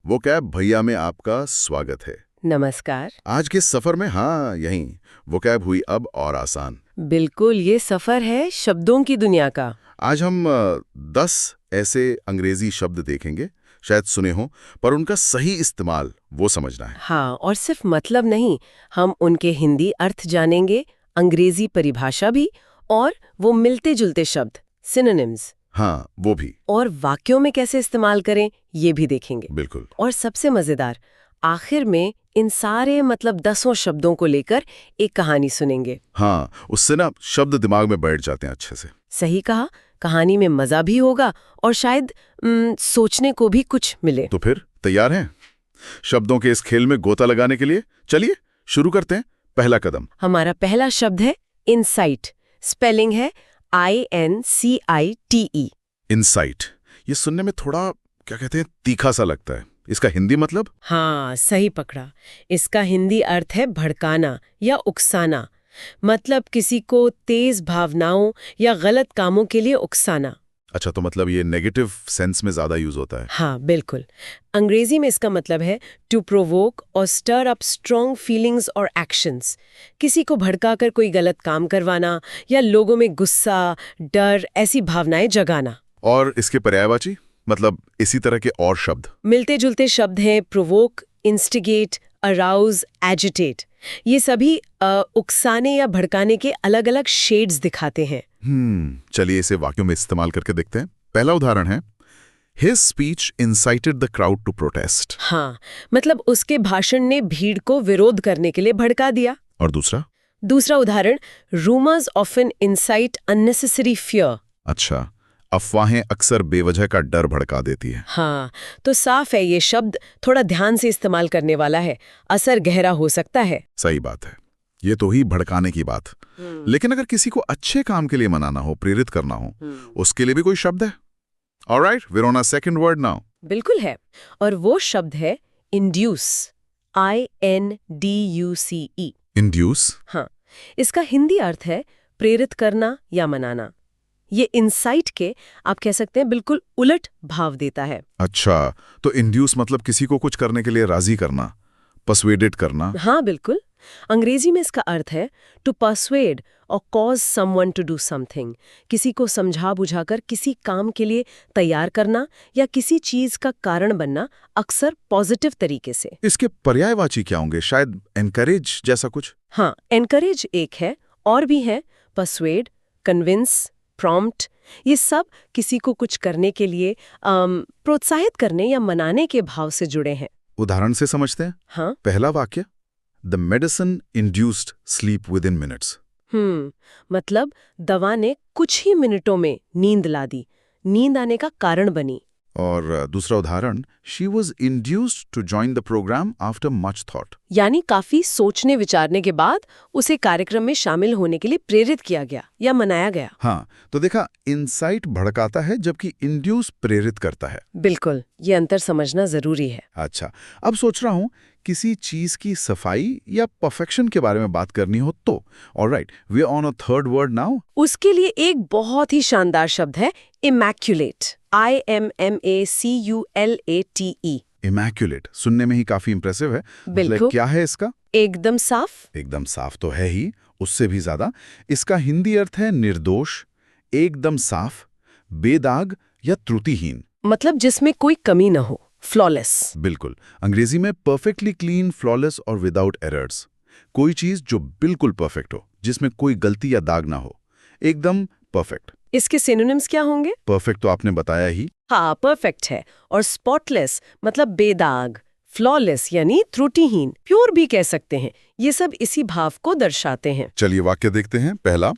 Vocab भैया में आपका स्वागत है। नमस्कार। आज के सफर में यहीं वोकैब हुई अब और आसान। बिल्कुल, ये सफर है शब्दों की दुनिया का। आज हम 10 ऐसे अंग्रेजी शब्द देखेंगे, शायद सुने हो, पर उनका सही इस्तेमाल वो समझना है। हाँ, और सिर्फ मतलब नहीं, हम उनके हिंदी अर्थ जानेंगे, अंग्रेजी परिभाषा भी, और वो मिलते जुलते शब्द सिनोनिम्स। हाँ, वो भी। और वाक्यों में कैसे इस्तेमाल करें ये भी देखेंगे। बिल्कुल। और सबसे मजेदार, आखिर में इन सारे मतलब 10 शब्दों को लेकर एक कहानी सुनेंगे। हाँ, उससे शब्द दिमाग में बैठ जाते हैं अच्छे से। सही कहा, कहानी में मजा भी होगा और शायद सोचने को भी कुछ मिले। तो फिर तैयार हैं शब्दों के इस खेल में गोता लगाने के लिए? चलिए शुरू करते हैं। पहला कदम। हमारा पहला शब्द है इनसाइट। स्पेलिंग है INCITE। इनसाइट। ये सुनने में थोड़ा क्या कहते हैं, तीखा सा लगता है। इसका हिंदी मतलब? हाँ, सही पकड़ा। इसका हिंदी अर्थ है भड़काना या उकसाना। मतलब किसी को तेज भावनाओं या गलत कामों के लिए उकसाना। अच्छा, तो मतलब ये नेगेटिव सेंस में ज्यादा यूज होता है। हाँ, बिल्कुल। अंग्रेजी में इसका मतलब है टू प्रोवोक और स्टर अप स्ट्रॉन्ग फीलिंग्स और एक्शंस। किसी को भड़काकर कोई गलत काम करवाना या लोगों में गुस्सा, डर, ऐसी भावनाएं जगाना। और इसके पर्यायवाची मतलब इसी तरह के और शब्द? मिलते जुलते शब्द हैं प्रोवोक, इंस्टिगेट, अराउज, एजिटेट। ये सभी उकसाने या भड़काने के अलग अलग शेड्स दिखाते हैं। चलिए इसे वाक्यों में इस्तेमाल करके देखते हैं। पहला उदाहरण है, His speech incited the crowd to protest। हाँ, मतलब उसके भाषण ने भीड़ को विरोध करने के लिए भड़का दिया। और दूसरा उदाहरण, rumours often insight unnecessary fear. अच्छा, अफवाहें अक्सर बेवजह का डर भड़का देती है। हाँ, तो साफ है ये शब्द थोड़ा ध्यान से इस्तेमाल करने वाला है, असर गहरा हो सकता है। सही बात है, ये तो ही भड़काने की बात। लेकिन अगर किसी को अच्छे काम के लिए मनाना हो, प्रेरित करना हो, उसके लिए भी कोई शब्द है? Alright, we are on a second word now. बिल्कुल है, और वो शब्द है इंड्यूस। INDUCE। इंड्यूस? हाँ, इसका हिंदी अर्थ है प्रेरित करना या मनाना। ये इंसाइट के आप कह सकते हैं बिल्कुल उलट भाव देता है। अच्छा, तो इंड्यूस मतलब किसी को कुछ करने के लिए राजी करना, पर्सुएडेड करना। हाँ, बिल्कुल। अंग्रेजी में इसका अर्थ है टू पर्सुएड और cause someone to do something. किसी को समझा बुझाकर किसी काम के लिए तैयार करना या किसी चीज का कारण बनना, अक्सर पॉजिटिव तरीके से। इसके पर्यायवाची क्या होंगे? शायद एनकरेज जैसा कुछ? हाँ, एनकरेज एक है, और भी है पर्सुएड, कन्विंस, प्रॉम्प्ट। ये सब किसी को कुछ करने के लिए प्रोत्साहित करने या मनाने के भाव से जुड़े हैं। उदाहरण से समझते हैं। हाँ, पहला वाक्य, the medicine induced sleep with in minutes. मतलब दवा ने कुछ ही मिनटों में नींद ला दी, नींद आने का कारण बनी। और दूसरा उदाहरण, she was induced to join the programme after much thought. यानी काफी सोचने विचारने के बाद उसे कार्यक्रम में शामिल होने के लिए प्रेरित किया गया या मनाया गया। हाँ, तो देखा, इंसाइट भड़काता है जबकि इंड्यूस प्रेरित करता है। बिल्कुल, ये अंतर समझना जरूरी है। अच्छा, अब सोच रहा हूँ किसी चीज की सफाई या परफेक्शन के बारे में बात करनी हो तो। Alright, we are on a third word now. उसके लिए एक बहुत ही शानदार शब्द है इमैक्युलेट। IMMACULATE। इमैक्युलेट सुनने में ही काफी इंप्रेसिव है। बिल्कुल। क्या है इसका? एकदम साफ। एकदम साफ तो है ही, उससे भी ज्यादा इसका हिंदी अर्थ है निर्दोष, एकदम साफ, बेदाग या त्रुटिहीन। मतलब जिसमें कोई कमी न हो, फ्लॉलेस। बिल्कुल, अंग्रेजी में परफेक्टली क्लीन, फ्लॉलेस और विदाउट एरर्स। कोई चीज जो बिल्कुल परफेक्ट हो, जिसमें कोई गलती या दाग ना हो, एकदम परफेक्ट। इसके सिनोनिम्स क्या होंगे? परफेक्ट तो आपने बताया ही। हाँ, परफेक्ट है। और स्पॉटलेस मतलब बेदाग, फ्लॉलेस यानी त्रुटिहीन, प्योर भी कह सकते हैं। ये सब इसी भाव को दर्शाते हैं। चलिए वाक्य देखते हैं। पहला,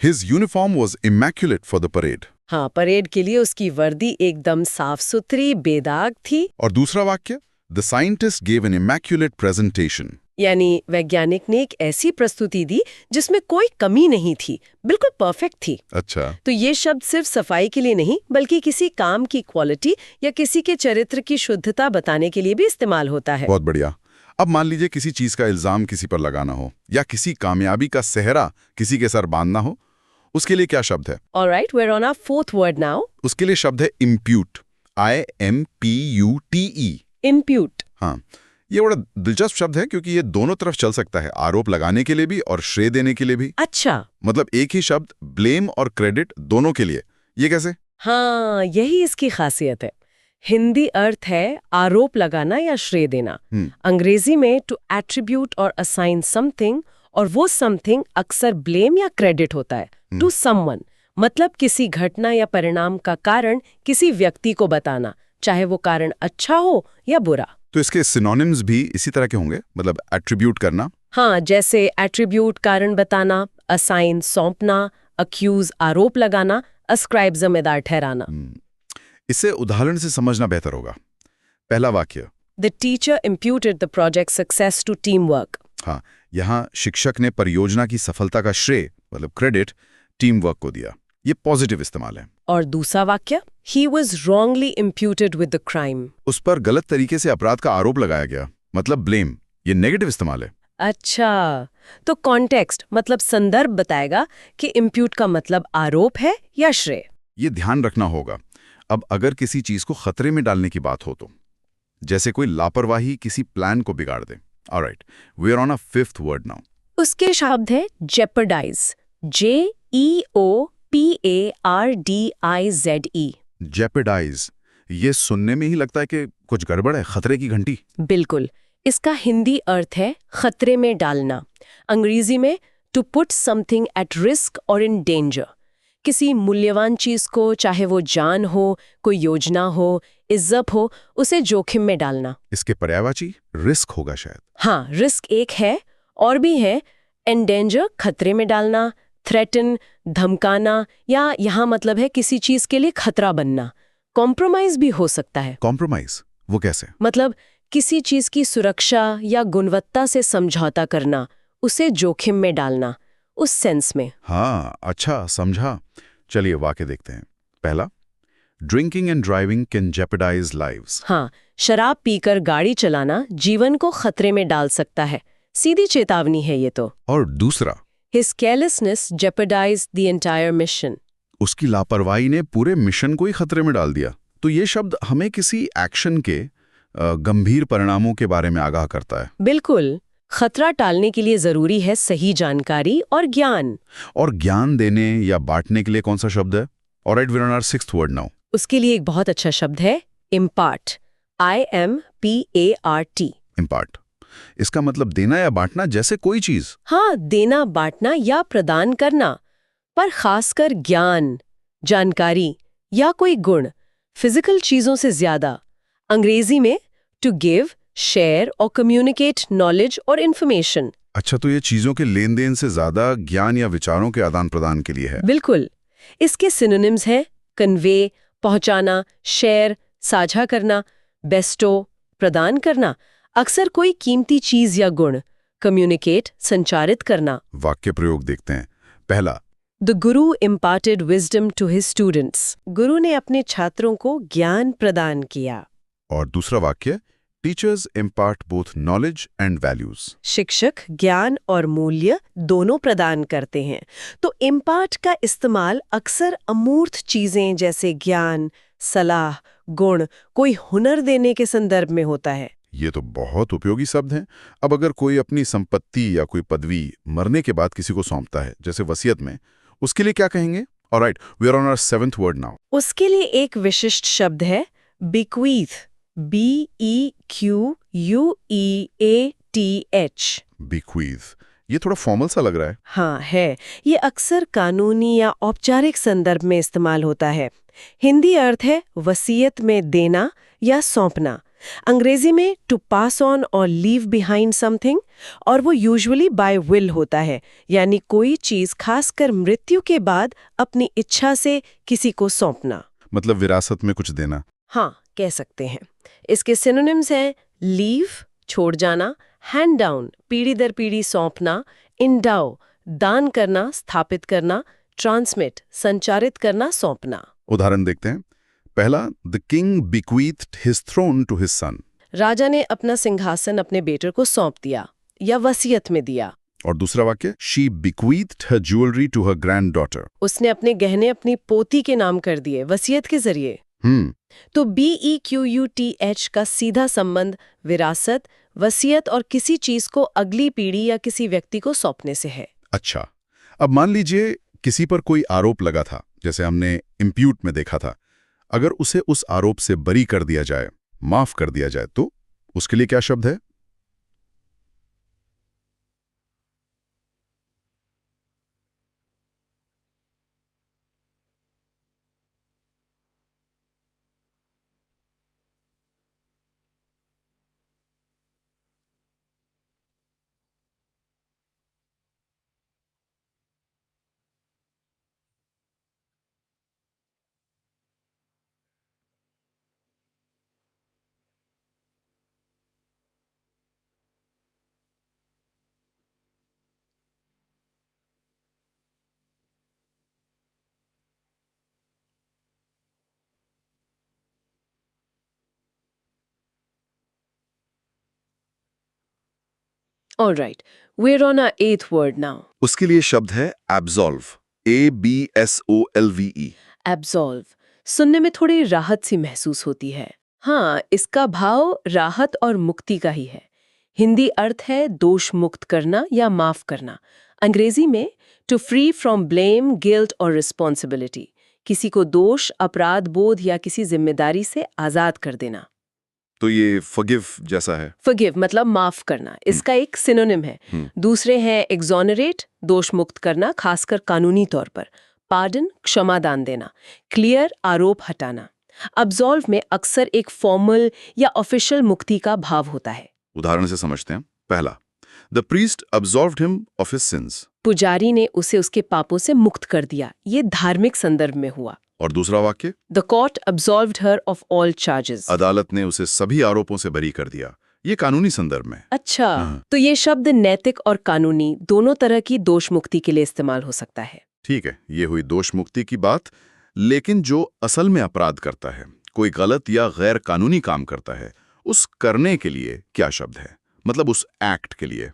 his uniform was immaculate for the parade. हाँ, परेड के लिए उसकी वर्दी एकदम साफ सुथरी, बेदाग थी। और दूसरा वाक्य, the scientist gave an immaculate presentation. यानी वैज्ञानिक ने एक ऐसी प्रस्तुति दी जिसमें कोई कमी नहीं थी, बिल्कुल परफेक्ट थी। अच्छा, तो ये शब्द सिर्फ सफाई के लिए नहीं, बल्कि किसी काम की क्वालिटी या किसी के चरित्र की शुद्धता बताने के लिए भी इस्तेमाल होता है। बहुत बढ़िया। अब मान लीजिए किसी चीज का इल्जाम किसी पर लगाना हो या किसी कामयाबी का सेहरा किसी के सर बांधना हो, उसके लिए क्या शब्द है? Alright, we are on our fourth word now. उसके लिए शब्द है इम्प्यूट। IMPUTE। इम्प्यूट। हाँ, ये बड़ा दिलचस्प शब्द है क्योंकि ये दोनों तरफ चल सकता है, आरोप लगाने के लिए भी और श्रेय देने के लिए भी। अच्छा। मतलब एक ही शब्द ब्लेम और क्रेडिट दोनों के लिए। ये कैसे? हाँ, यही इसकी खासियत है। हिंदी अर्थ है आरोप लगाना या श्रेय देना। अंग्रेजी में टू एट्रीब्यूट और असाइन समथिंग, और वो समथिंग अक्सर ब्लेम या क्रेडिट होता है। टू समवन मतलब किसी घटना या परिणाम का कारण किसी व्यक्ति को बताना, चाहे वो कारण अच्छा हो या बुरा। तो इसके सिनोनिम्स भी इसी तरह के होंगे, मतलब एट्रीब्यूट करना। हाँ, जैसे एट्रीब्यूट कारण बताना, असाइन सौंपना, अक्यूज आरोप लगाना, अस्क्राइब जिम्मेदार ठहराना। इसे उदाहरण से समझना बेहतर होगा। पहला वाक्य, the teacher imputed the project success to team work. हाँ, यहाँ शिक्षक ने परियोजना की सफलता का श्रेय मतलब क्रेडिट टीम वर्क को दिया। ये पॉजिटिव इस्तेमाल है। और दूसरा वाक्य, he was wrongly imputed with the crime. उस पर गलत तरीके से अपराध का आरोप लगाया गया, मतलब ब्लेम। ये नेगेटिव इस्तेमाल है। अच्छा, तो कॉन्टेक्स्ट मतलब संदर्भ बताएगा कि इम्प्यूट का मतलब आरोप है या श्रेय। ये ध्यान रखना होगा। अब अगर किसी चीज को खतरे में डालने की बात हो तो, जैसे कोई लापरवाही किसी प्लान को बिगाड़ दे। Alright, we are on a fifth word now. उसके शब्द है जेपर्डाइज, JEOPARDIZE। जेपर्डाइज, ये सुनने में ही लगता है कि कुछ गड़बड़ है, खतरे की घंटी। बिल्कुल, इसका हिंदी अर्थ है खतरे में डालना। अंग्रेजी में to put something at risk और इन डेंजर। किसी मूल्यवान चीज को, चाहे वो जान हो, कोई योजना हो, इज्जत हो, उसे जोखिम में डालना। इसके पर्यायवाची रिस्क होगा शायद। हाँ, रिस्क एक है, और भी है एंडेंजर खतरे में डालना, थ्रेटन धमकाना, या यहाँ मतलब है किसी चीज के लिए खतरा बनना। कॉम्प्रोमाइज भी हो सकता है। कॉम्प्रोमाइज वो कैसे? मतलब किसी चीज की सुरक्षा या गुणवत्ता से समझौता करना, उसे जोखिम में डालना, उस सेंस में। हाँ, अच्छा समझा। चलिए वाक्य देखते हैं। पहला, drinking and driving can jeopardise lives. हाँ, शराब पीकर गाड़ी चलाना जीवन को खतरे में डाल सकता है। सीधी चेतावनी है ये तो। और दूसरा, His carelessness jeopardized the entire mission. उसकी लापरवाही ने पूरे मिशन को ही खतरे में डाल दिया। तो ये शब्द हमें किसी एक्शन के गंभीर परिणामों के बारे में आगाह करता है। बिल्कुल, खतरा टालने के लिए जरूरी है सही जानकारी और ज्ञान। और ज्ञान देने या बांटने के लिए कौन सा शब्द है? Alright, we are on our sixth word now. उसके लिए एक बहुत अच्छा शब्द है इम्पार्ट, IMPART। इम्पार्ट, इसका मतलब देना या बांटना, जैसे कोई चीज। हाँ, देना, बांटना या प्रदान करना, पर खासकर ज्ञान, जानकारी या कोई गुण, फिजिकल चीजों से ज्यादा। अंग्रेजी में टू गिव, शेयर और कम्युनिकेट नॉलेज और इन्फॉर्मेशन। अच्छा, तो ये चीजों के लेन देन से ज्यादा ज्ञान या विचारों के आदान प्रदान के लिए है। बिल्कुल, इसके सिनोनिम्स हैं कन्वे, पहुंचाना, शेयर साझा करना, बेस्टो प्रदान करना, अक्सर कोई कीमती चीज या गुण, कम्युनिकेट संचारित करना। वाक्य प्रयोग देखते हैं। पहला, the guru imparted wisdom to his students. गुरु ने अपने छात्रों को ज्ञान प्रदान किया। और दूसरा वाक्य, teachers impart both knowledge and values. शिक्षक ज्ञान और मूल्य दोनों प्रदान करते हैं। तो इम्पार्ट का इस्तेमाल अक्सर अमूर्त चीजें जैसे ज्ञान, सलाह, गुण, कोई हुनर देने के संदर्भ में होता है। ये तो बहुत उपयोगी शब्द हैं। अब अगर कोई अपनी संपत्ति या कोई पदवी मरने के बाद किसी को सौंपता है, जैसे वसीयत में, उसके लिए क्या कहेंगे? Alright, we are on our seventh word now. उसके लिए एक विशिष्ट शब्द है bequeath, BEQUEATH। bequeath, ये थोड़ा फॉर्मल सा लग रहा है। हाँ है, ये अक्सर कानूनी या औपचारिक संदर्भ में इस्तेमाल होता है। हिंदी अर्थ है वसीयत में देना या सौंपना। अंग्रेजी में टू पास ऑन और लीव बिहाइंड समथिंग, और वो यूजुअली बाय विल होता है, यानी कोई चीज खासकर मृत्यु के बाद अपनी इच्छा से किसी को सौंपना। मतलब विरासत में कुछ देना। हाँ, कह सकते हैं। इसके सिनोनिम्स हैं लीव छोड़ जाना, हैंड डाउन पीढ़ी दर पीढ़ी सौंपना, इंडाउ दान करना, स्थापित करना, ट्रांसमिट संचारित करना, सौंपना। उदाहरण देखते हैं। पहला, the king bequeathed his throne to his son। राजा ने अपना सिंहासन अपने बेटे को सौंप दिया या वसीयत में दिया। और दूसरा वाक्य, she bequeathed her jewelry to her granddaughter। उसने अपने गहने अपनी पोती के नाम कर दिए वसीयत के जरिए। तो BEQUTH का सीधा संबंध विरासत, वसीयत और किसी चीज को अगली पीढ़ी या किसी व्यक्ति को सौंपने से है। अच्छा, अब मान लीजिए किसी पर कोई आरोप लगा था, जैसे हमने इम्प्यूट में देखा था। अगर उसे उस आरोप से बरी कर दिया जाए, माफ कर दिया जाए, तो उसके लिए क्या शब्द है? All right, we're on our 8th word now. उसके लिए शब्द है एब्सॉल्व, ABSOLVE। Absolve. सुनने में थोड़ी राहत सी महसूस होती है। हाँ, इसका भाव राहत और मुक्ति का ही है। हिंदी अर्थ है दोष मुक्त करना या माफ करना। अंग्रेजी में to free from blame, guilt और रिस्पॉन्सिबिलिटी, किसी को दोष, अपराध बोध या किसी जिम्मेदारी से आजाद कर देना। तो ये फॉरगिव जैसा है। फॉरगिव मतलब माफ करना, इसका एक सिनोनिम है। दूसरे हैं एक्सोनरेट, दोष मुक्त करना, खासकर कानूनी तौर पर। पार्डन, क्षमादान देना। क्लियर, आरोप हटाना। अब्सॉल्व में अक्सर एक फॉर्मल या ऑफिशियल मुक्ति का भाव होता है। उदाहरण से समझते हैं। पहला, the priest absolved him of his sins. पुजारी ने उसे उसके पापों से मुक्त कर दिया। ये धार्मिक संदर्भ में हुआ। और दूसरा वाक्य, the court absolved her of all charges. अदालत ने उसे सभी आरोपों से बरी कर दिया। ये कानूनी संदर्भ में। अच्छा, तो ये शब्द नैतिक और कानूनी दोनों तरह की दोष मुक्ति के लिए इस्तेमाल हो सकता है। ठीक है, ये हुई दोष मुक्ति की बात। लेकिन जो असल में अपराध करता है, कोई गलत या गैर कानूनी काम करता है, उस करने के लिए क्या शब्द है? मतलब उस एक्ट के लिए।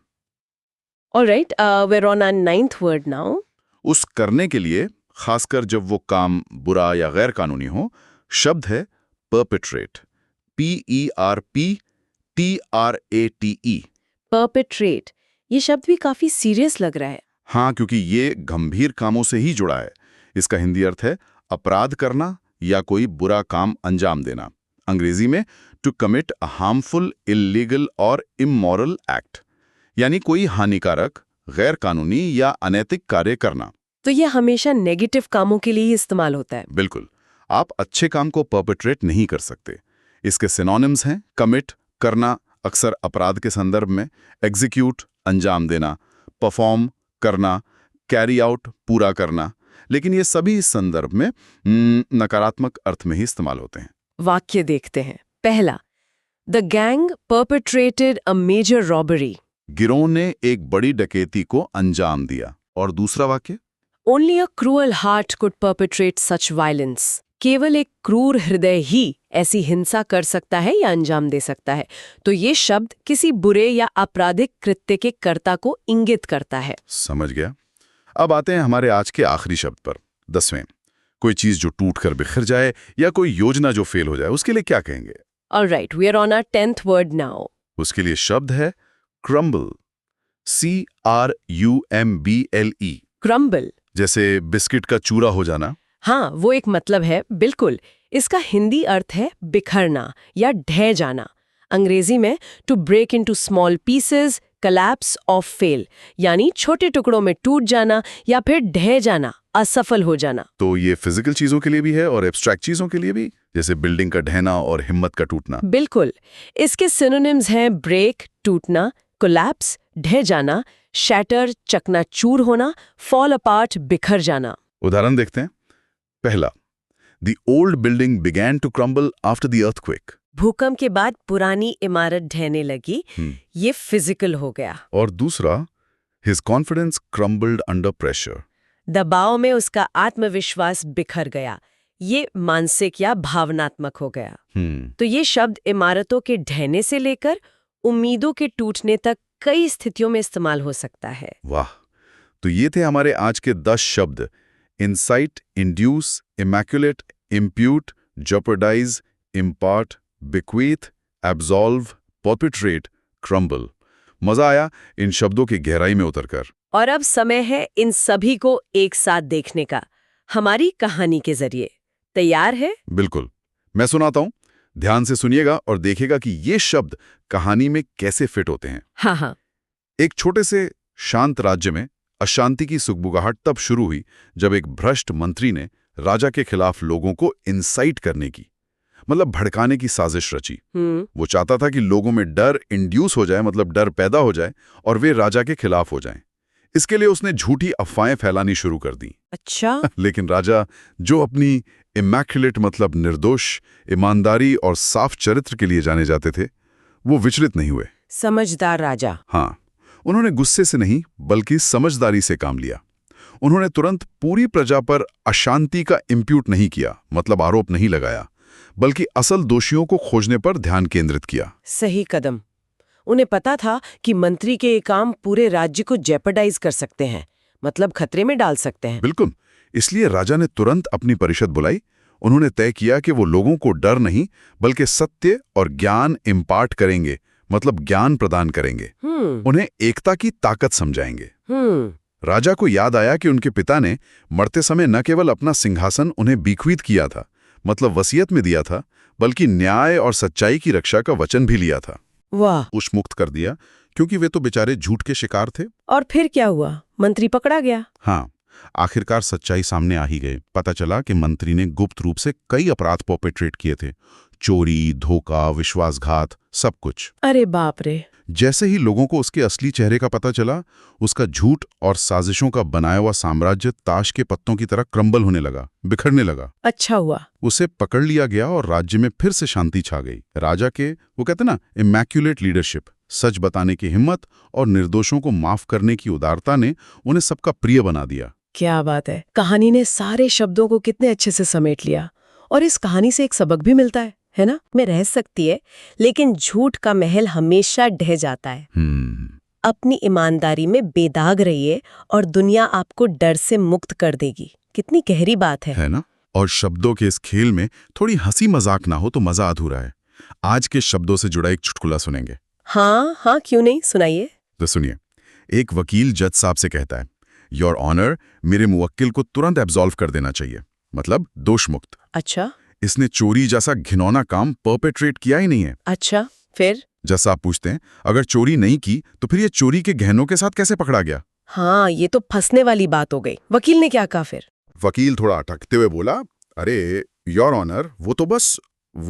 Alright, we're on our 9th word now. उस करने के लिए, खासकर जब वो काम बुरा या गैर कानूनी हो, शब्द है परपेट्रेट। PERPTRATE। परपेट्रेट, ये शब्द भी काफी सीरियस लग रहा है। हाँ, क्योंकि ये गंभीर कामों से ही जुड़ा है। इसका हिंदी अर्थ है अपराध करना या कोई बुरा काम अंजाम देना। अंग्रेजी में to commit a harmful, illegal और इमोरल एक्ट, यानी कोई हानिकारक, गैर कानूनी या अनैतिक कार्य करना। तो ये हमेशा नेगेटिव कामों के लिए ही इस्तेमाल होता है। बिल्कुल, आप अच्छे काम को परपेट्रेट नहीं कर सकते। इसके सिनोनिम्स हैं कमिट, करना, अक्सर अपराध के संदर्भ में, एग्जीक्यूट, अंजाम देना, परफॉर्म, करना, कैरी आउट, पूरा करना। लेकिन ये सभी इस संदर्भ में नकारात्मक अर्थ में ही इस्तेमाल होते हैं। वाक्य देखते हैं। पहला, the gang perpetrated a major robbery. गिरोह ने एक बड़ी डकैती को अंजाम दिया। और दूसरा वाक्य, only a cruel heart could perpetrate such violence. केवल एक क्रूर हृदय ही ऐसी हिंसा कर सकता है या अंजाम दे सकता है। तो ये शब्द किसी बुरे या आपराधिक कृत्य के कर्ता को इंगित करता है। समझ गया। अब आते हैं हमारे आज के आखिरी शब्द पर, 10वें। कोई चीज जो टूट कर बिखर जाए या कोई योजना जो फेल हो जाए, उसके लिए क्या कहेंगे? Alright, we are on our 10th word now. उसके लिए शब्द है क्रम्बल। CRUMBLE। क्रम्बल, जैसे बिस्किट का चूरा हो जाना। हाँ, वो एक मतलब है, बिल्कुल। इसका हिंदी अर्थ है बिखरना या ढह जाना। अंग्रेजी में to break into small pieces, collapse और फेल, यानी छोटे टुकड़ों में टूट जाना या फिर ढह जाना, असफल हो जाना। तो ये फिजिकल चीजों के लिए भी है और एब्स्ट्रैक्ट चीजों के लिए भी, जैसे बिल्डिंग का ढहना और हिम्मत का टूटना। बिल्कुल, इसके सिनोनिम्स हैं ब्रेक, टूटना, कोलैप्स, ढह जाना, शैटर, चकनाचूर होना, फॉल अपार्ट, बिखर जाना। उदाहरण देखते हैं। पहला, the old building began to crumble after the earthquake. भूकंप के बाद पुरानी इमारत ढहने लगी। ये फिजिकल हो गया। और दूसरा, his confidence crumbled under pressure. दबाव में उसका आत्मविश्वास बिखर गया। ये मानसिक या भावनात्मक हो गया। तो ये शब्द इमारतों के ढहने से लेकर उम्मीदों के टूटने तक कई स्थितियों में इस्तेमाल हो सकता है। वाह, तो ये थे हमारे आज के 10 शब्द। Insight, induce, immaculate, impute, jeopardize, impart, bequeath, absolve, perpetrate, crumble। मजा आया इन शब्दों की गहराई में उतरकर। और अब समय है इन सभी को एक साथ देखने का, हमारी कहानी के जरिए। तैयार है? बिल्कुल, मैं सुनाता हूं, ध्यान से सुनिएगा और देखिएगा कि ये शब्द कहानी में कैसे फिट होते हैं। हाँ हाँ। एक छोटे से शांत राज्य में अशांति की सुगबुगाहट तब शुरू हुई जब एक भ्रष्ट मंत्री ने राजा के खिलाफ लोगों को इंसाइट करने की, मतलब भड़काने की साजिश रची। वो चाहता था कि लोगों में डर इंड्यूस हो जाए, मतलब डर पैदा हो जाए और वे राजा के खिलाफ हो जाएं। इसके लिए उसने झूठी अफवाहें फैलानी शुरू कर दी। अच्छा। लेकिन राजा, जो अपनी इमैक्युलेट मतलब निर्दोष, ईमानदारी और साफ चरित्र के लिए जाने जाते थे, वो विचलित नहीं हुए। समझदार राजा। हाँ, उन्होंने गुस्से से नहीं बल्कि समझदारी से काम लिया। उन्होंने तुरंत पूरी प्रजा पर अशांति का इंप्यूट नहीं किया, मतलब आरोप नहीं लगाया, बल्कि असल दोषियों को खोजने पर ध्यान केंद्रित किया। सही कदम। उन्हें पता था कि मंत्री के ये काम पूरे राज्य को जेपरडाइज कर सकते हैं, मतलब खतरे में डाल सकते हैं। बिल्कुल, इसलिए राजा ने तुरंत अपनी परिषद बुलाई। उन्होंने तय किया कि वो लोगों को डर नहीं बल्कि सत्य और ज्ञान इम्पार्ट करेंगे, मतलब ज्ञान प्रदान करेंगे। उन्हें एकता की ताकत समझाएंगे। राजा को याद आया कि उनके पिता ने मरते समय न केवल अपना सिंहासन उन्हें बीक्वीत किया था, मतलब वसीयत में दिया था, बल्कि न्याय और सच्चाई की रक्षा का वचन भी लिया था। वाह। उस मुक्त कर दिया, क्योंकि वे तो बेचारे झूठ के शिकार थे। और फिर क्या हुआ? मंत्री पकड़ा गया। हाँ, आखिरकार सच्चाई सामने आ ही गई। पता चला कि मंत्री ने गुप्त रूप से कई अपराध परपेट्रेट किए थे, चोरी, धोखा, विश्वासघात, सब कुछ। अरे बाप रे। जैसे ही लोगों को उसके असली चेहरे का पता चला, उसका झूठ और साजिशों का बनाया हुआ साम्राज्य ताश के पत्तों की तरह क्रम्बल होने लगा, बिखरने लगा। अच्छा हुआ। उसे पकड़ लिया गया और राज्य में फिर से शांति छा गई। राजा के, वो कहते ना, इमैक्युलेट लीडरशिप, सच बताने की हिम्मत और निर्दोषों को माफ करने की उदारता ने उन्हें सबका प्रिय बना दिया। क्या बात है। कहानी ने सारे शब्दों को कितने अच्छे से समेट लिया। और इस कहानी से एक सबक भी मिलता है ना? में रह सकती है, लेकिन झूठ का महल हमेशा ढह जाता है। अपनी ईमानदारी में बेदाग रहिए और दुनिया आपको डर से मुक्त कर देगी। कितनी गहरी बात है ना? और शब्दों के इस खेल में थोड़ी हंसी मजाक ना हो तो मजा अधूरा है। आज के शब्दों से जुड़ा एक चुटकुला सुनेंगे। हाँ, क्यों नहीं, सुनाइए। तो सुनिए, एक वकील जज साहब से कहता है, योर ऑनर, मेरे मुवक्किल को तुरंत एब्सॉल्व कर देना चाहिए, मतलब दोष मुक्त। अच्छा। इसने चोरी जैसा घिनौना काम परपेट्रेट किया ही नहीं है। अच्छा, फिर? जज साहब पूछते हैं, अगर चोरी नहीं की तो फिर ये चोरी के गहनों के साथ कैसे पकड़ा गया? हाँ, ये तो फंसने वाली बात हो गई। वकील ने क्या कहा फिर? वकील थोड़ा अटकते हुए बोला, अरे योर ऑनर, वो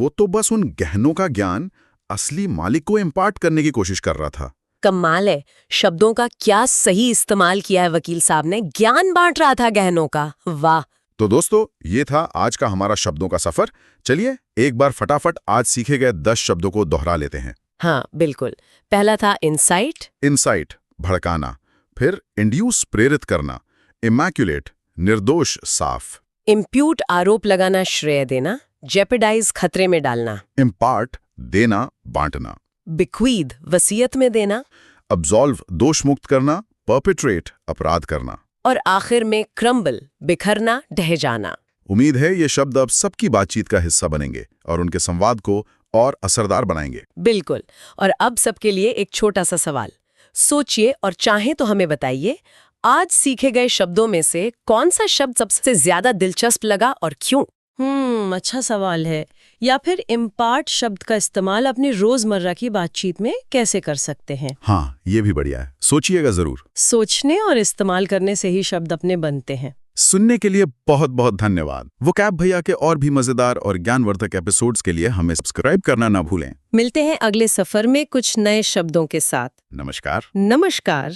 तो बस उन गहनों का ज्ञान असली मालिक को इम्पार्ट करने की कोशिश कर रहा था। कमाल है, शब्दों का क्या सही इस्तेमाल किया है वकील साहब ने। ज्ञान बांट रहा था गहनों का। वाह। तो दोस्तों, ये था आज का हमारा शब्दों का सफर। चलिए एक बार फटाफट आज सीखे गए 10 शब्दों को दोहरा लेते हैं। हाँ बिल्कुल। पहला था इंसाइट, भड़काना। फिर इंड्यूस, प्रेरित करना। इमैक्युलेट, निर्दोष, साफ। इम्प्यूट, आरोप लगाना, श्रेय देना। जेपरडाइज, खतरे में डालना। इम्पार्ट, देना, बांटना। बिक्वीद, वसीयत में देना। अब्सॉल्व, दोष मुक्त करना। परपेट्रेट, अपराध करना। और आखिर में क्रम्बल, बिखरना, ढह जाना। उम्मीद है ये शब्द अब सबकी बातचीत का हिस्सा बनेंगे और उनके संवाद को और असरदार बनाएंगे। बिल्कुल। और अब सबके लिए एक छोटा सा सवाल। सोचिए और चाहें तो हमें बताइए, आज सीखे गए शब्दों में से कौन सा शब्द सबसे ज्यादा दिलचस्प लगा और क्यों? अच्छा सवाल है। या फिर इम्पार्ट शब्द का इस्तेमाल अपनी रोजमर्रा की बातचीत में कैसे कर सकते हैं? हाँ, ये भी बढ़िया है, सोचिएगा जरूर। सोचने और इस्तेमाल करने से ही शब्द अपने बनते हैं। सुनने के लिए बहुत बहुत धन्यवाद। वोकैब भैया के और भी मजेदार और ज्ञानवर्धक एपिसोड्स के लिए हमें सब्सक्राइब करना ना भूलें। मिलते हैं अगले सफर में कुछ नए शब्दों के साथ। नमस्कार। नमस्कार।